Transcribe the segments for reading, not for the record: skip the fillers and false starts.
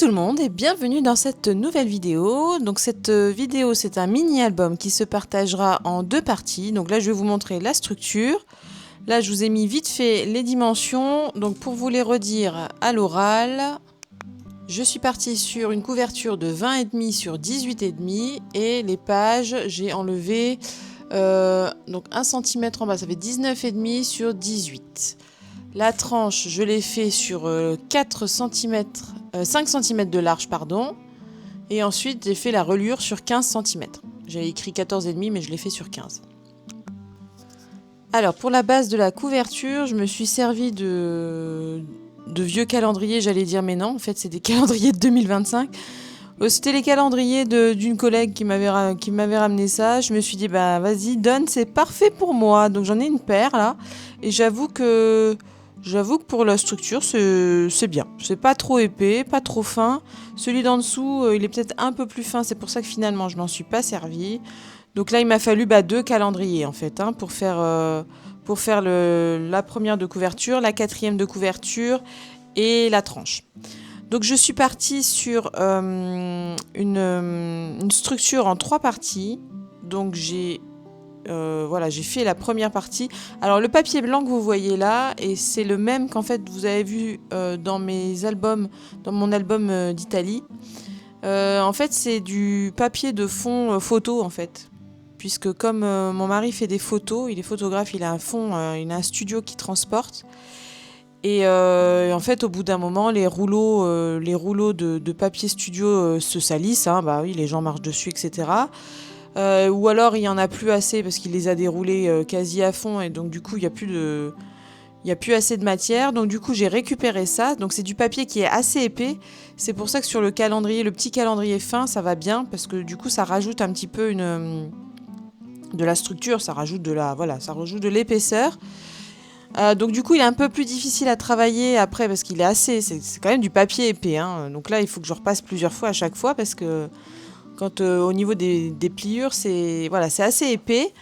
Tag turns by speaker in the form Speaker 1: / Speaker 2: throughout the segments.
Speaker 1: tout le monde et bienvenue dans cette nouvelle vidéo. Donc cette vidéo, c'est un mini-album qui se partagera en deux parties. Donc là, je vais vous montrer la structure. Là, je vous ai mis vite fait les dimensions. Donc pour vous les redire à l'oral, je suis partie sur une couverture de 20,5 sur 18,5 et les pages, j'ai enlevé donc 1 cm en bas, ça fait 19,5 sur 18. La tranche, je l'ai fait sur 4 cm, 5 cm de large, pardon. Et ensuite, j'ai fait la reliure sur 15 cm. J'avais écrit 14,5, mais je l'ai fait sur 15. Alors, pour la base de la couverture, je me suis servi de vieux calendriers, j'allais dire, mais non, en fait, c'est des calendriers de 2025. C'était les calendriers d'une collègue qui m'avait ramené ça. Je me suis dit, bah vas-y, donne, c'est parfait pour moi. Donc j'en ai une paire, là. Et j'avoue que pour la structure, c'est bien. C'est pas trop épais, pas trop fin. Celui d'en dessous, il est peut-être un peu plus fin. C'est pour ça que finalement, je m'en suis pas servi. Donc là, il m'a fallu deux calendriers, en fait, hein, pour faire la première de couverture, la quatrième de couverture et la tranche. Donc je suis partie sur une structure en 3 parties. Donc j'ai fait la première partie. Alors le papier blanc que vous voyez là, et c'est le même qu'en fait vous avez vu dans mes albums, dans mon album d'Italie. En fait c'est du papier de fond photo en fait. Puisque comme mon mari fait des photos, il est photographe, il a un studio qui transporte. Et en fait, au bout d'un moment, les rouleaux de papier studio se salissent. Hein, bah oui, les gens marchent dessus, etc. Ou alors, il n'y en a plus assez parce qu'il les a déroulés quasi à fond. Et donc, du coup, il n'y a plus assez de matière. Donc, du coup, j'ai récupéré ça. Donc, c'est du papier qui est assez épais. C'est pour ça que sur le calendrier, le petit calendrier fin, ça va bien. Parce que du coup, ça rajoute un petit peu de la structure. Ça rajoute de l'épaisseur. Donc du coup il est un peu plus difficile à travailler après parce qu'il est c'est quand même du papier épais, hein. Donc là il faut que je repasse plusieurs fois à chaque fois parce que quand au niveau des pliures c'est assez épais,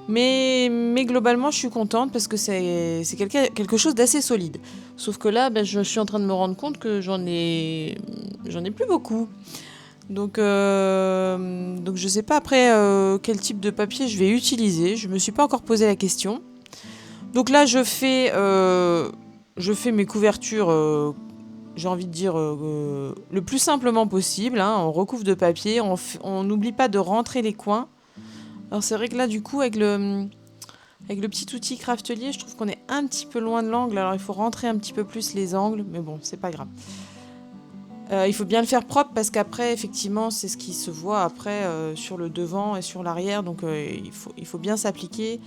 Speaker 1: mais globalement je suis contente parce que c'est quelque chose d'assez solide. Sauf que là je suis en train de me rendre compte que j'en ai plus beaucoup. Donc je sais pas après quel type de papier je vais utiliser. Je me suis pas encore posé la question. Donc là, je fais mes couvertures, j'ai envie de dire, le plus simplement possible. Hein. On recouvre de papier, on n'oublie pas de rentrer les coins. Alors c'est vrai que là, du coup, avec le petit outil Craftelier, je trouve qu'on est un petit peu loin de l'angle. Alors il faut rentrer un petit peu plus les angles, mais bon, c'est pas grave. Il faut bien le faire propre parce qu'après, effectivement, c'est ce qui se voit après sur le devant et sur l'arrière. Donc il faut bien s'appliquer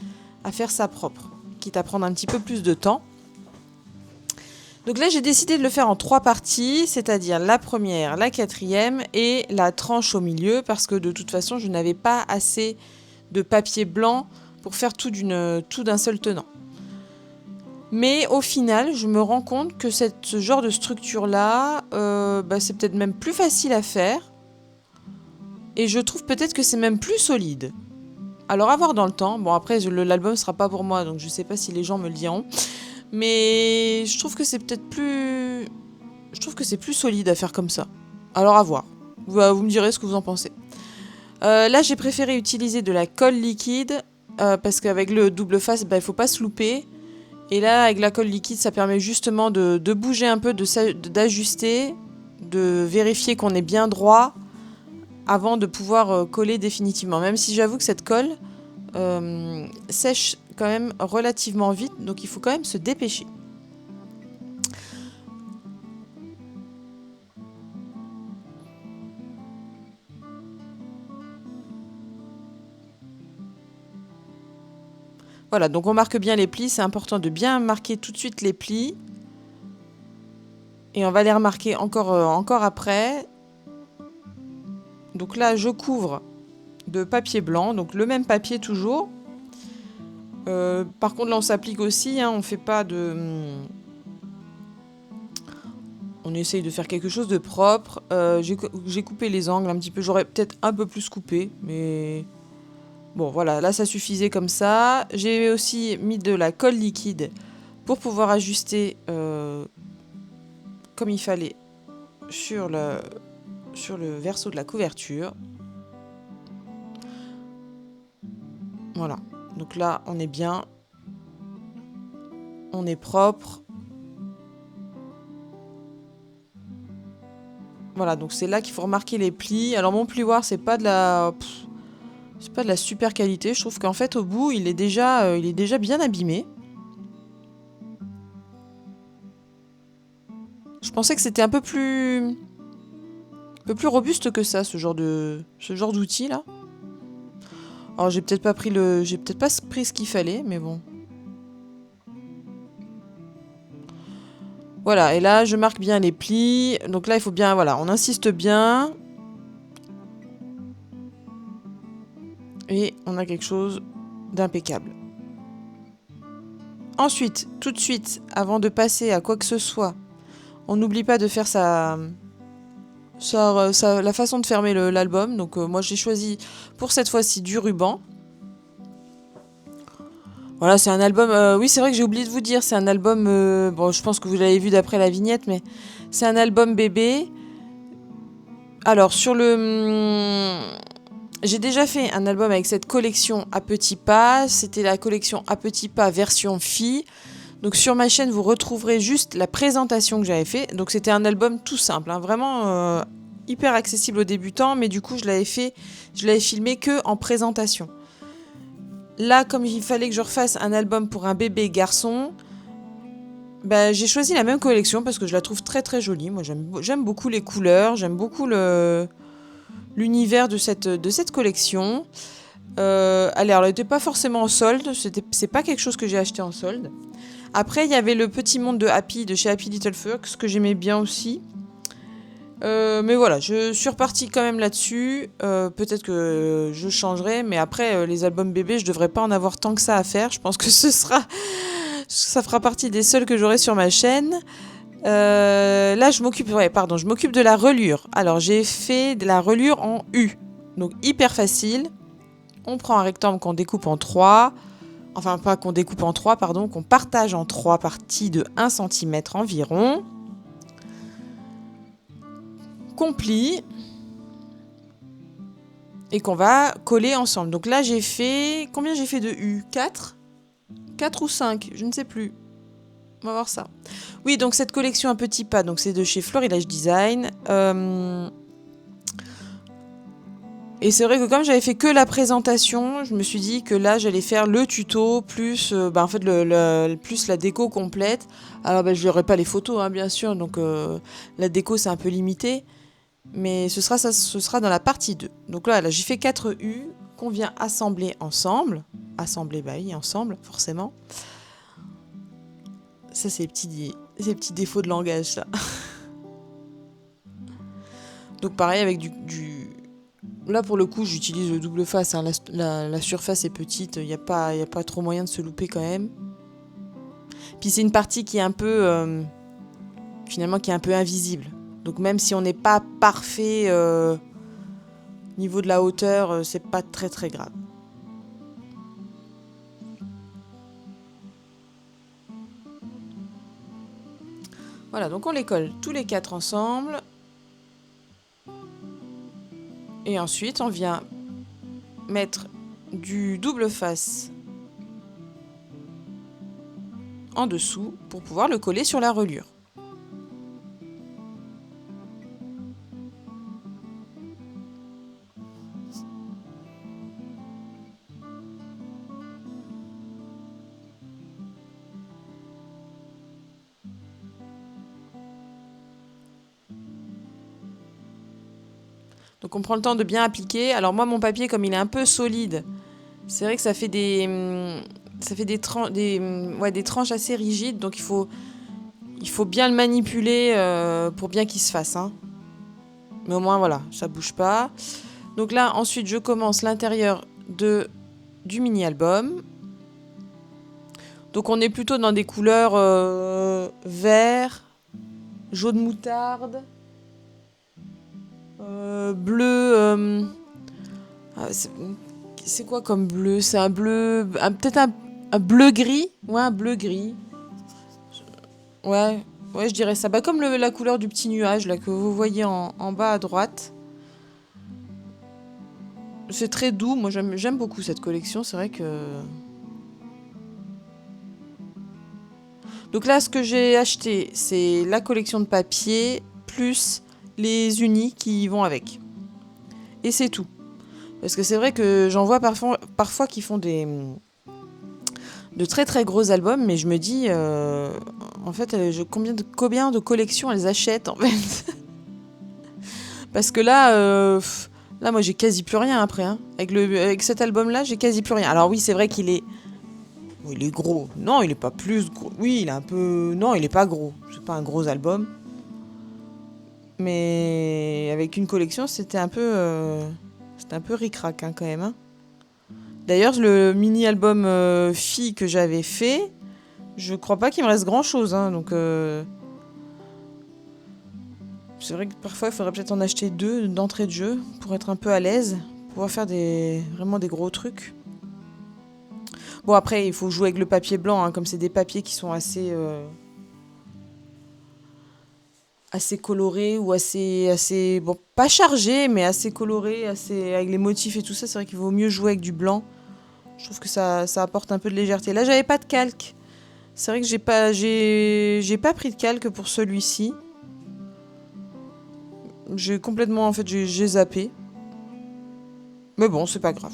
Speaker 1: à faire ça propre, quitte à prendre un petit peu plus de temps. Donc là, j'ai décidé de le faire en 3 parties, c'est-à-dire la première, la quatrième et la tranche au milieu, parce que de toute façon, je n'avais pas assez de papier blanc pour faire tout d'un seul tenant. Mais au final, je me rends compte que ce genre de structure-là, c'est peut-être même plus facile à faire. Et je trouve peut-être que c'est même plus solide. Alors à voir dans le temps. Bon après, l'album sera pas pour moi, donc je sais pas si les gens me le diront. Mais je trouve que c'est plus solide à faire comme ça. Alors à voir. Vous me direz ce que vous en pensez. Là, j'ai préféré utiliser de la colle liquide parce qu'avec le double face, il faut pas se louper. Et là, avec la colle liquide, ça permet justement de bouger un peu, d'ajuster, de vérifier qu'on est bien droit avant de pouvoir coller définitivement. Même si j'avoue que cette colle sèche quand même relativement vite, donc il faut quand même se dépêcher. Voilà, donc on marque bien les plis, c'est important de bien marquer tout de suite les plis. Et on va les remarquer encore après. Donc là, je couvre de papier blanc, donc le même papier toujours. Par contre, là, on s'applique aussi, hein, on fait pas de... On essaye de faire quelque chose de propre. J'ai coupé les angles un petit peu, j'aurais peut-être un peu plus coupé, mais... Bon, voilà, là, ça suffisait comme ça. J'ai aussi mis de la colle liquide pour pouvoir ajuster comme il fallait sur le verso de la couverture. Voilà. Donc là, on est bien. On est propre. Voilà, donc c'est là qu'il faut remarquer les plis. Alors mon plioir, c'est pas de la super qualité. Je trouve qu'en fait au bout, il est déjà bien abîmé. Je pensais que c'était un peu plus robuste que ça, ce genre d'outil là. Alors j'ai peut-être pas pris ce qu'il fallait, mais bon. Voilà, et là je marque bien les plis. Donc là il faut bien, voilà, on insiste bien. Et on a quelque chose d'impeccable. Ensuite, tout de suite, avant de passer à quoi que ce soit, on n'oublie pas de faire la façon de fermer l'album. Donc moi j'ai choisi pour cette fois-ci du ruban. Voilà, c'est un album... oui, c'est vrai que j'ai oublié de vous dire, c'est un album... bon, je pense que vous l'avez vu d'après la vignette, mais c'est un album bébé. Alors, j'ai déjà fait un album avec cette collection à petits pas. C'était la collection à petits pas version fille. Donc sur ma chaîne, vous retrouverez juste la présentation que j'avais fait. Donc c'était un album tout simple, hein, vraiment hyper accessible aux débutants. Mais du coup, je l'avais filmé que en présentation. Là, comme il fallait que je refasse un album pour un bébé garçon, bah, j'ai choisi la même collection parce que je la trouve très très jolie. Moi, j'aime beaucoup les couleurs, j'aime beaucoup l'univers de cette collection. Elle n'était pas forcément en solde, c'est pas quelque chose que j'ai acheté en solde. Après, il y avait le petit monde de Happy, de chez Happy Little Fox, que j'aimais bien aussi. Mais voilà, je suis repartie quand même là-dessus. Peut-être que je changerai, mais après, les albums bébés, je devrais pas en avoir tant que ça à faire. Je pense que ça fera partie des seuls que j'aurai sur ma chaîne. Là, je m'occupe de la relure. Alors, j'ai fait de la relure en U. Donc, hyper facile. On prend un rectangle qu'on découpe en 3. Enfin, pas qu'on découpe en 3, pardon. Qu'on partage en 3 parties de 1 cm environ. Qu'on plie. Et qu'on va coller ensemble. Donc là, j'ai fait... Combien j'ai fait de U? 4 ou 5? Je ne sais plus. On va voir ça. Oui, donc cette collection à petits pas, donc c'est de chez Florilège Design. Et c'est vrai que comme j'avais fait que la présentation, je me suis dit que là j'allais faire le tuto plus en fait plus la déco complète. Alors je n'aurai pas les photos hein, bien sûr, donc la déco c'est un peu limité. Mais ce sera dans la partie 2. Donc là j'ai fait 4 U qu'on vient assembler ensemble. Assembler, bah oui, ensemble, forcément. Ça, c'est les petits défauts de langage, ça. Donc pareil, avec Là, pour le coup, j'utilise le double face. Hein. La surface est petite, il n'y a pas trop moyen de se louper quand même. Puis c'est une partie qui est un peu... finalement, qui est un peu invisible. Donc même si on n'est pas parfait niveau de la hauteur, c'est pas très très grave. Voilà, donc on les colle tous les 4 ensemble. Et ensuite, on vient mettre du double face en dessous pour pouvoir le coller sur la relure. Donc on prend le temps de bien appliquer. Alors moi mon papier comme il est un peu solide, c'est vrai que ça fait des tranches assez rigides, donc il faut bien le manipuler pour bien qu'il se fasse. Hein. Mais au moins voilà, ça bouge pas. Donc là ensuite je commence l'intérieur du mini-album. Donc on est plutôt dans des couleurs vert, jaune moutarde. Bleu. C'est quoi comme bleu? C'est un bleu. Peut-être un bleu gris. Ouais, un bleu gris. Ouais. Ouais, je dirais ça. Bah, comme la couleur du petit nuage là que vous voyez en bas à droite. C'est très doux. Moi, j'aime beaucoup cette collection. C'est vrai que... Donc là, ce que j'ai acheté, c'est la collection de papier plus les unis qui vont avec. Et c'est tout. Parce que c'est vrai que j'en vois parfois qui font de très très gros albums, mais je me dis, en fait, combien de collections elles achètent en fait. Parce que là, là, moi, j'ai quasi plus rien après. Hein. Avec cet album-là, j'ai quasi plus rien. Alors oui, c'est vrai qu'il est... Oh, il est gros. Non, il est pas plus gros. Oui, il est un peu... Non, il est pas gros. C'est pas un gros album. Mais avec une collection, c'était un peu ric-rac hein, quand même. Hein. D'ailleurs, le mini-album fille que j'avais fait, je crois pas qu'il me reste grand-chose. Hein, donc... C'est vrai que parfois, il faudrait peut-être en acheter 2 d'entrée de jeu pour être un peu à l'aise, pouvoir faire vraiment des gros trucs. Bon, après, il faut jouer avec le papier blanc, hein, comme c'est des papiers qui sont assez colorés ou assez... Bon, pas chargés, mais assez colorés, avec les motifs et tout ça. C'est vrai qu'il vaut mieux jouer avec du blanc. Je trouve que ça apporte un peu de légèreté. Là, j'avais pas de calque. C'est vrai que j'ai pas pris de calque pour celui-ci. J'ai zappé. Mais bon, c'est pas grave.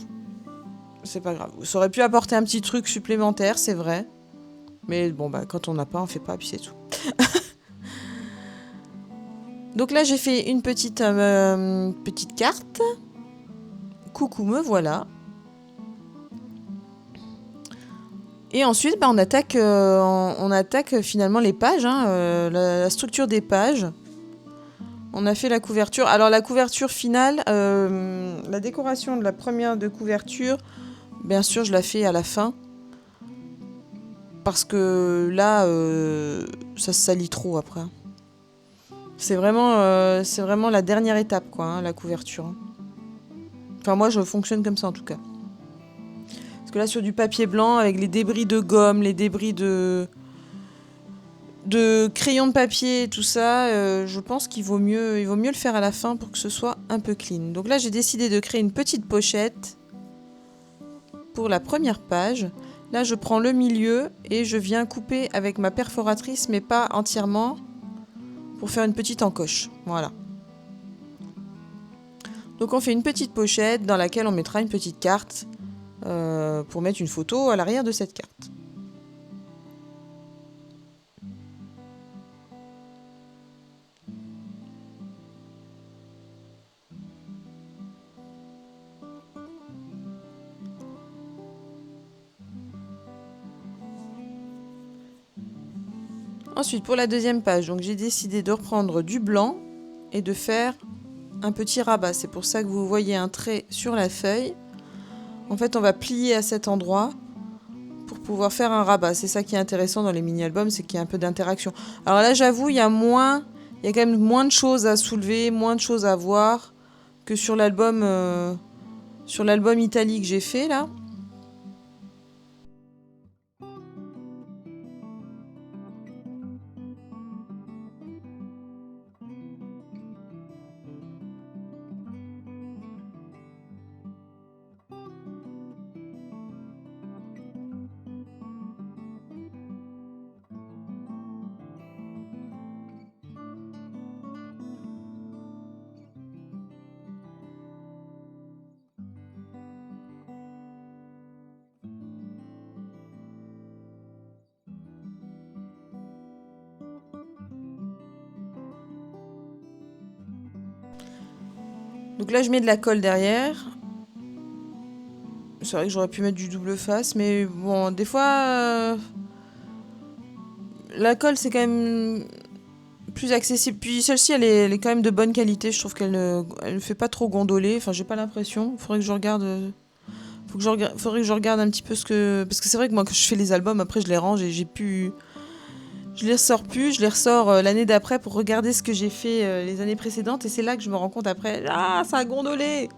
Speaker 1: C'est pas grave. Ça aurait pu apporter un petit truc supplémentaire, c'est vrai. Mais bon, bah, quand on n'a pas, on fait pas, puis c'est tout. Donc là, j'ai fait une petite carte. Coucou, me voilà. Et ensuite, bah, on attaque finalement les pages, hein, la structure des pages. On a fait la couverture. Alors la couverture finale, la décoration de la première de couverture, bien sûr, je la fais à la fin. Parce que là, ça se salit trop après. C'est vraiment la dernière étape, quoi, hein, la couverture. Hein. Enfin, moi, je fonctionne comme ça, en tout cas. Parce que là, sur du papier blanc, avec les débris de gomme, les débris de crayons de papier, tout ça, je pense qu'il vaut mieux le faire à la fin pour que ce soit un peu clean. Donc là, j'ai décidé de créer une petite pochette pour la première page. Là, je prends le milieu et je viens couper avec ma perforatrice, mais pas entièrement, pour faire une petite encoche. Voilà. Donc on fait une petite pochette dans laquelle on mettra une petite carte pour mettre une photo à l'arrière de cette carte. Ensuite, pour la deuxième page, donc j'ai décidé de reprendre du blanc et de faire un petit rabat. C'est pour ça que vous voyez un trait sur la feuille. En fait, on va plier à cet endroit pour pouvoir faire un rabat. C'est ça qui est intéressant dans les mini-albums, c'est qu'il y a un peu d'interaction. Alors là, j'avoue, il y a quand même moins de choses à soulever, moins de choses à voir que sur l'album Italie que j'ai fait là. Donc là, je mets de la colle derrière. C'est vrai que j'aurais pu mettre du double face, mais bon, des fois, la colle, c'est quand même plus accessible. Puis celle-ci, elle est quand même de bonne qualité. Je trouve qu'elle ne fait pas trop gondoler. Enfin, j'ai pas l'impression. Faudrait que je regarde. Faudrait que je regarde un petit peu ce que. Parce que c'est vrai que moi, quand je fais les albums, après, je les range et j'ai pu. Je les ressors plus. Je les ressors l'année d'après pour regarder ce que j'ai fait les années précédentes. Et c'est là que je me rends compte après. Ah, ça a gondolé!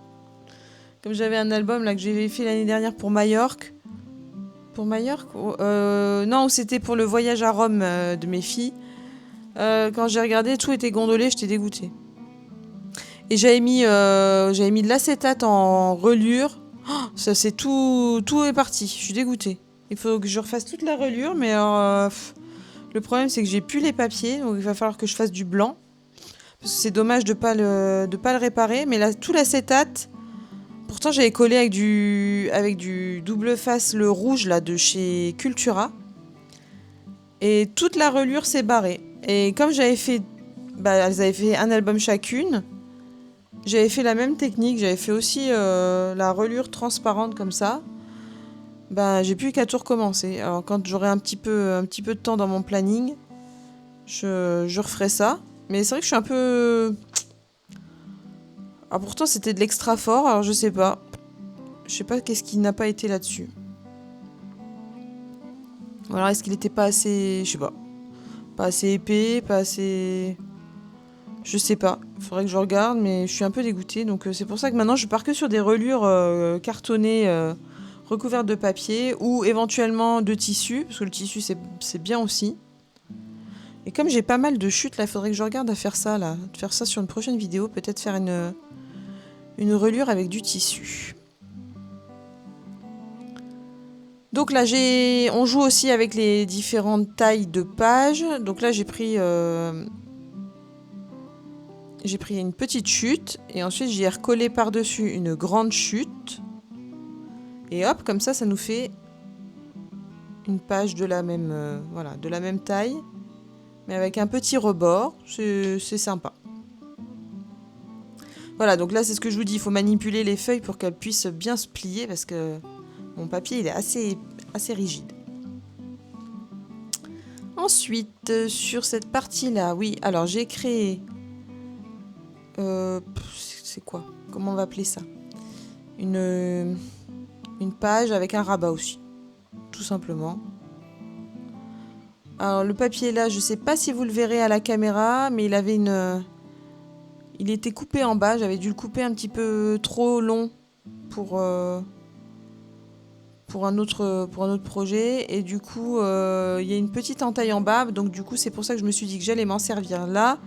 Speaker 1: Comme j'avais un album là que j'ai fait l'année dernière pour Majorque. Pour Majorque non, c'était pour le voyage à Rome de mes filles. Quand j'ai regardé, tout était gondolé, j'étais dégoûtée. Et j'avais mis de l'acétate en relure. Oh, ça c'est tout est parti. Je suis dégoûtée. Il faut que je refasse toute la relure, mais alors, le problème c'est que j'ai plus les papiers, donc il va falloir que je fasse du blanc. Parce que c'est dommage de pas le réparer, mais là, tout l'acétate. Pourtant j'avais collé avec du double face le rouge là de chez Cultura. Et toute la relure s'est barrée. Et comme j'avais fait, bah, elles avaient fait un album chacune. J'avais fait la même technique, j'avais fait aussi la relure transparente comme ça. Ben, j'ai plus qu'à tout recommencer. Alors quand j'aurai un petit peu de temps dans mon planning, je referai ça. Mais c'est vrai que je suis un peu... Ah, pourtant c'était de l'extra fort, alors je sais pas. Je sais pas qu'est-ce qui n'a pas été là-dessus. Ou alors est-ce qu'il était pas assez... Je sais pas. Pas assez épais, pas assez... Je sais pas, il faudrait que je regarde, mais je suis un peu dégoûtée. Donc c'est pour ça que maintenant je pars que sur des relures cartonnées recouvertes de papier ou éventuellement de tissu, parce que le tissu c'est bien aussi. Et comme j'ai pas mal de chutes, là, il faudrait que je regarde à faire ça, là. De faire ça sur une prochaine vidéo, peut-être faire une relure avec du tissu. Donc là, on joue aussi avec les différentes tailles de pages. Donc là, j'ai pris une petite chute et ensuite j'y ai recollé par-dessus une grande chute. Et hop, comme ça nous fait une page de la même, voilà, de la même taille, mais avec un petit rebord. C'est sympa. Voilà, donc là c'est ce que je vous dis, il faut manipuler les feuilles pour qu'elles puissent bien se plier parce que mon papier il est assez rigide. Ensuite, sur cette partie-là, oui, alors j'ai créé... c'est quoi? Comment on va appeler ça? Une page avec un rabat aussi, tout simplement. Alors le papier là, je sais pas si vous le verrez à la caméra, mais il était coupé en bas, j'avais dû le couper un petit peu trop long pour un autre projet, et du coup il y a une petite entaille en bas, donc du coup c'est pour ça que je me suis dit que j'allais m'en servir là,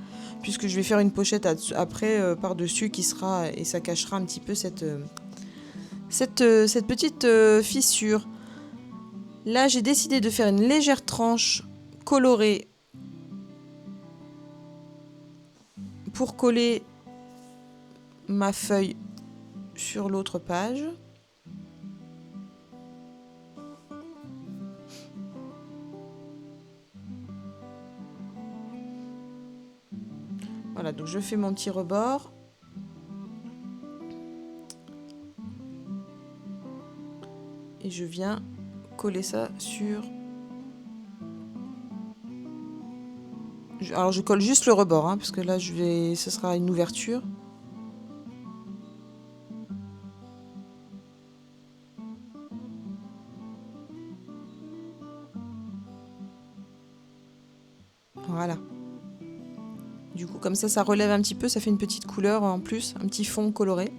Speaker 1: puisque je vais faire une pochette après par-dessus qui sera, et ça cachera un petit peu cette petite fissure. Là j'ai décidé de faire une légère tranche colorée pour coller ma feuille sur l'autre page. Voilà, donc je fais mon petit rebord. Et je viens coller ça sur... Alors je colle juste le rebord, hein, parce que là ce sera une ouverture. Voilà. Du coup, comme ça relève un petit peu, ça fait une petite couleur en plus, un petit fond coloré.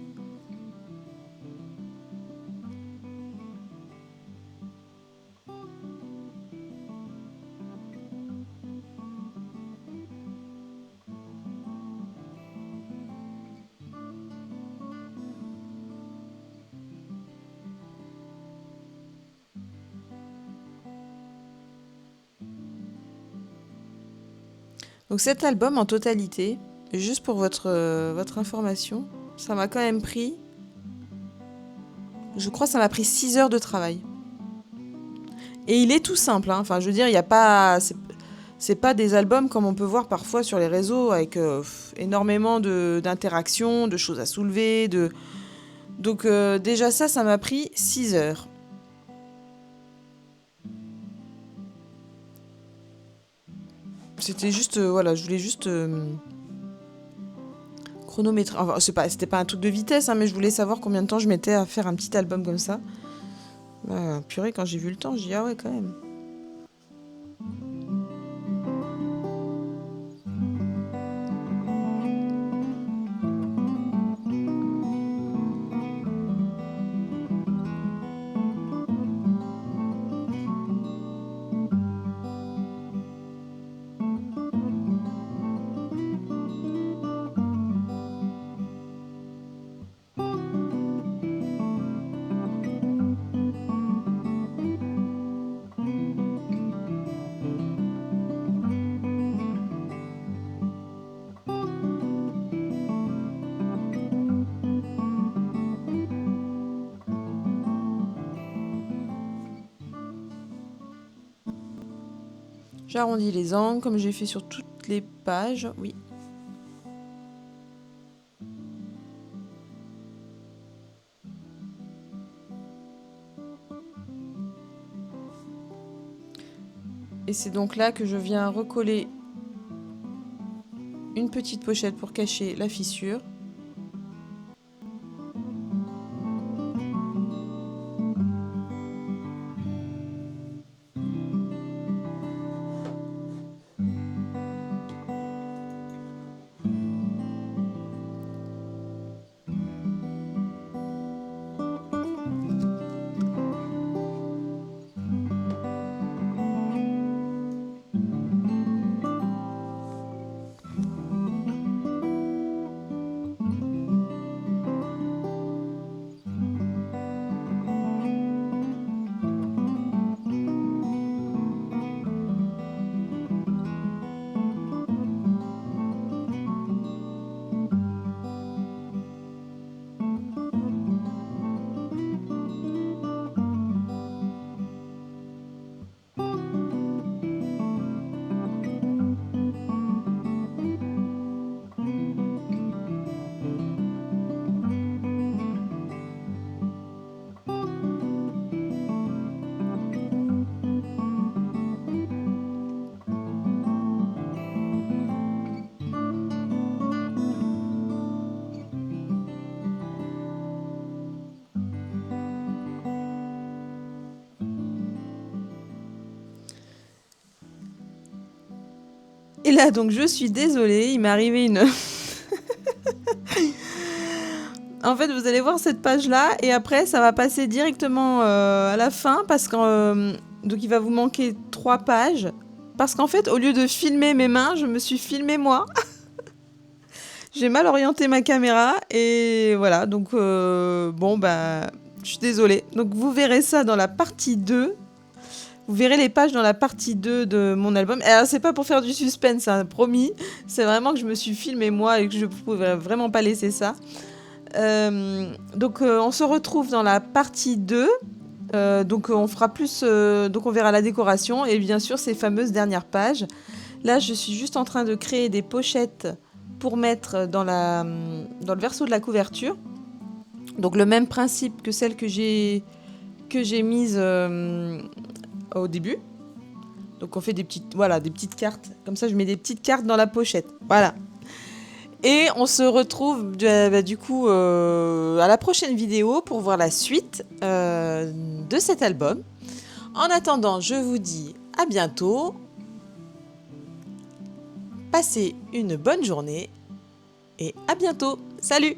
Speaker 1: Donc cet album en totalité, juste pour votre information, ça m'a quand même pris... Je crois que ça m'a pris 6 heures de travail. Et il est tout simple, hein. Enfin je veux dire, il n'y a pas... C'est pas des albums comme on peut voir parfois sur les réseaux avec énormément d'interactions, de choses à soulever. Donc déjà ça m'a pris 6 heures. C'était juste, voilà, je voulais juste chronométrer. Enfin, c'était pas un truc de vitesse, hein, mais je voulais savoir combien de temps je mettais à faire un petit album comme ça. Purée, quand j'ai vu le temps, je dis ah ouais, quand même. J'arrondis les angles comme j'ai fait sur toutes les pages, oui. Et c'est donc là que je viens recoller une petite pochette pour cacher la fissure. Et là, donc, je suis désolée, il m'est arrivé une... En fait, vous allez voir cette page-là, et après, ça va passer directement à la fin, parce que donc il va vous manquer 3 pages. Parce qu'en fait, au lieu de filmer mes mains, je me suis filmé moi. J'ai mal orienté ma caméra, et voilà, donc bon, bah, je suis désolée. Donc vous verrez ça dans la partie 2. Vous verrez les pages dans la partie 2 de mon album. Alors, c'est pas pour faire du suspense, hein, promis. C'est vraiment que je me suis filmé moi et que je pouvais vraiment pas laisser ça. Donc, on se retrouve dans la partie 2. Donc, on fera plus. Donc, on verra la décoration et bien sûr ces fameuses dernières pages. Là, je suis juste en train de créer des pochettes pour mettre dans le verso de la couverture. Donc, le même principe que celle que j'ai mise au début. Donc on fait des petites cartes. Comme ça, je mets des petites cartes dans la pochette. Voilà. Et on se retrouve du coup à la prochaine vidéo pour voir la suite de cet album. En attendant, je vous dis à bientôt. Passez une bonne journée et à bientôt. Salut!